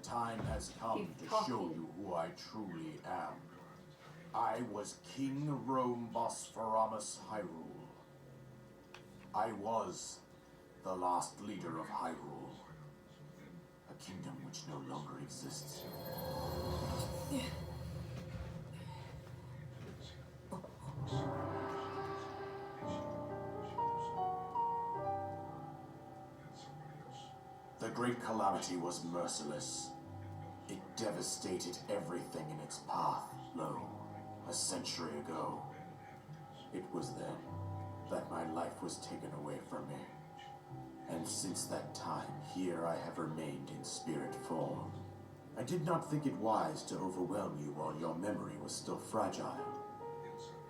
time has come to show you who I truly am. I was King Rome Bosphoramus Hyrule. I was the last leader of Hyrule, a kingdom which no longer exists. The Great Calamity was merciless. It devastated everything in its path, lo, a century ago. It was then that my life was taken away from me. And since that time, here I have remained in spirit form. I did not think it wise to overwhelm you while your memory was still fragile.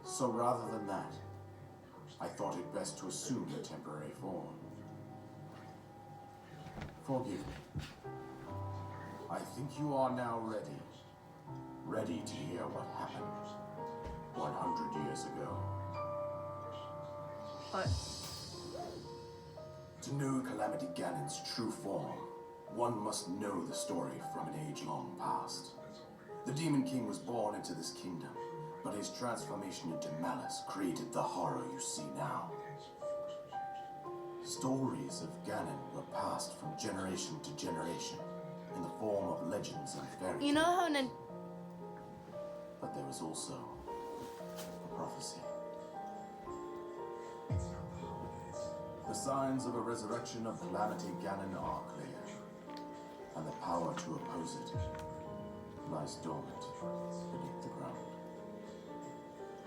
So rather than that, I thought it best to assume a temporary form. Forgive me. I think you are now ready. Ready to hear what happened 100 years ago. What? To know Calamity Ganon's true form, one must know the story from an age long past. The Demon King was born into this kingdom, but his transformation into malice created the horror you see now. Stories of Ganon were passed from generation to generation in the form of legends and fairy tales. You know how But there was also a prophecy. The signs of a resurrection of Calamity Ganon are clear, and the power to oppose it lies dormant beneath the ground.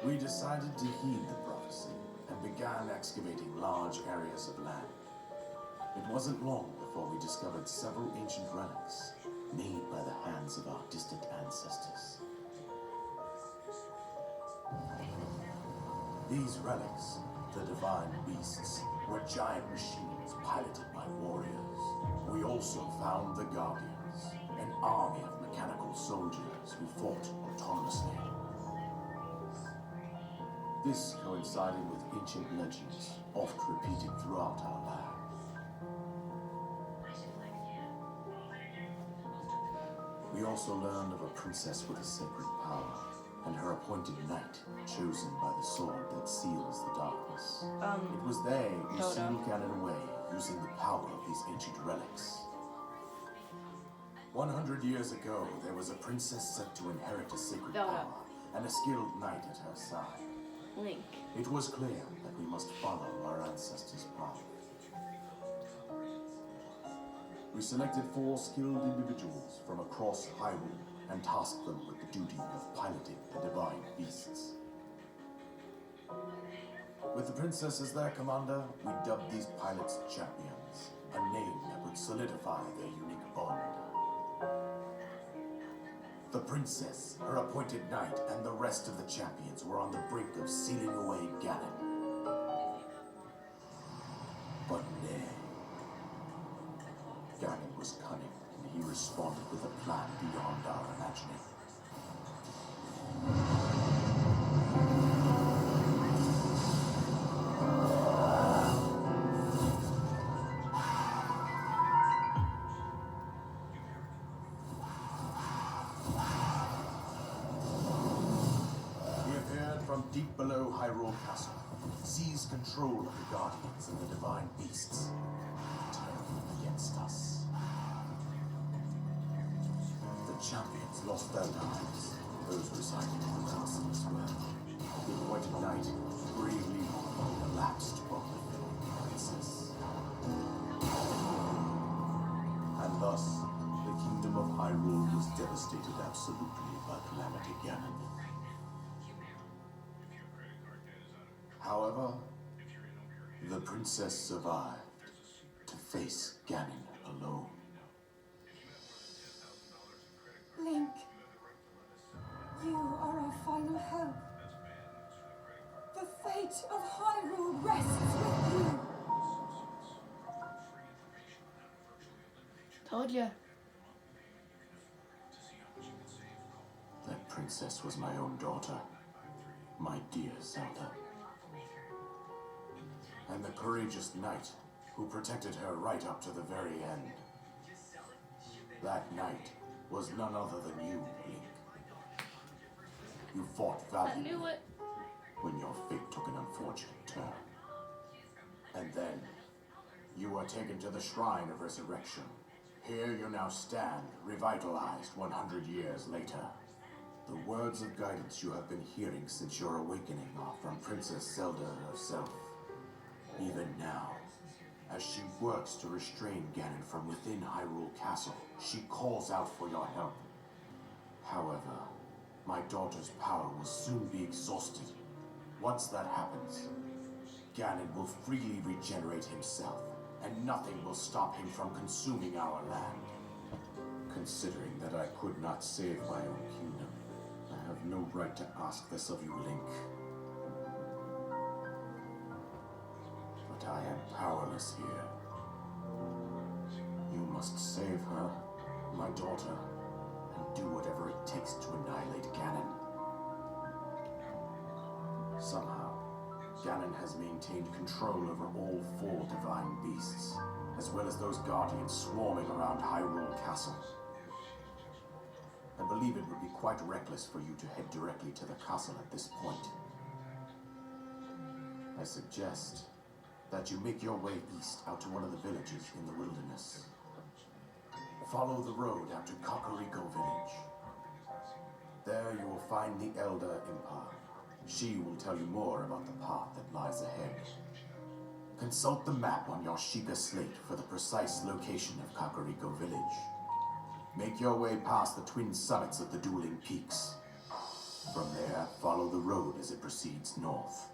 We decided to heed the prophecy and began excavating large areas of land. It wasn't long before we discovered several ancient relics made by the hands of our distant ancestors. These relics, the divine beasts, were giant machines piloted by warriors. We also found the Guardians, an army of mechanical soldiers who fought autonomously. This coincided with ancient legends, oft repeated throughout our lives. We also learned of a princess with a sacred power, and her appointed knight, chosen by the sword that seals the darkness. It was they who sealed Ganon away, using the power of these ancient relics. 100 years ago, there was a princess set to inherit a sacred power, and a skilled knight at her side. Link. It was clear that we must follow our ancestors' path. We selected 4 skilled individuals from across Hyrule and tasked them with the duty of piloting the divine beasts. With the princess as their commander, we dubbed these pilots champions, a name that would solidify their unique bond. The princess, her appointed knight, and the rest of the champions were on the brink of sealing away Ganon. But nay. Ganon was cunning, and he responded with a plan beyond our imagining. He appeared from deep below Hyrule Castle, seized control of the Guardians and the divine beasts, turned against us. The champions lost their lives, those residing in the castle as well. The appointed knight bravely collapsed from the filling princess. And thus, the kingdom of Hyrule was devastated absolutely by Calamity Ganon. However, the princess survived to face Ganon alone. Link, you are our final hope. The fate of Hyrule rests with you. Told ya. That princess was my own daughter, my dear Zelda. And the courageous knight who protected her right up to the very end. That knight was none other than you, Link. You fought I valiantly knew it. when your fate took an unfortunate turn. And then, you were taken to the Shrine of Resurrection. Here you now stand, revitalized 100 years later. The words of guidance you have been hearing since your awakening are from Princess Zelda herself. Even now, as she works to restrain Ganon from within Hyrule Castle, she calls out for your help. However, my daughter's power will soon be exhausted. Once that happens, Ganon will freely regenerate himself, and nothing will stop him from consuming our land. Considering that I could not save my own kingdom, I have no right to ask this of you, Link. But I am powerless here. You must save her, my daughter, and do whatever it takes to annihilate Ganon. Somehow, Ganon has maintained control over all 4 divine beasts, as well as those guardians swarming around Hyrule Castle. I believe it would be quite reckless for you to head directly to the castle at this point. I suggest that you make your way east out to one of the villages in the wilderness. Follow the road out to Kakariko Village. There you will find the Elder Impa. She will tell you more about the path that lies ahead. Consult the map on your Sheikah slate for the precise location of Kakariko Village. Make your way past the twin summits of the dueling peaks. From there, follow the road as it proceeds north.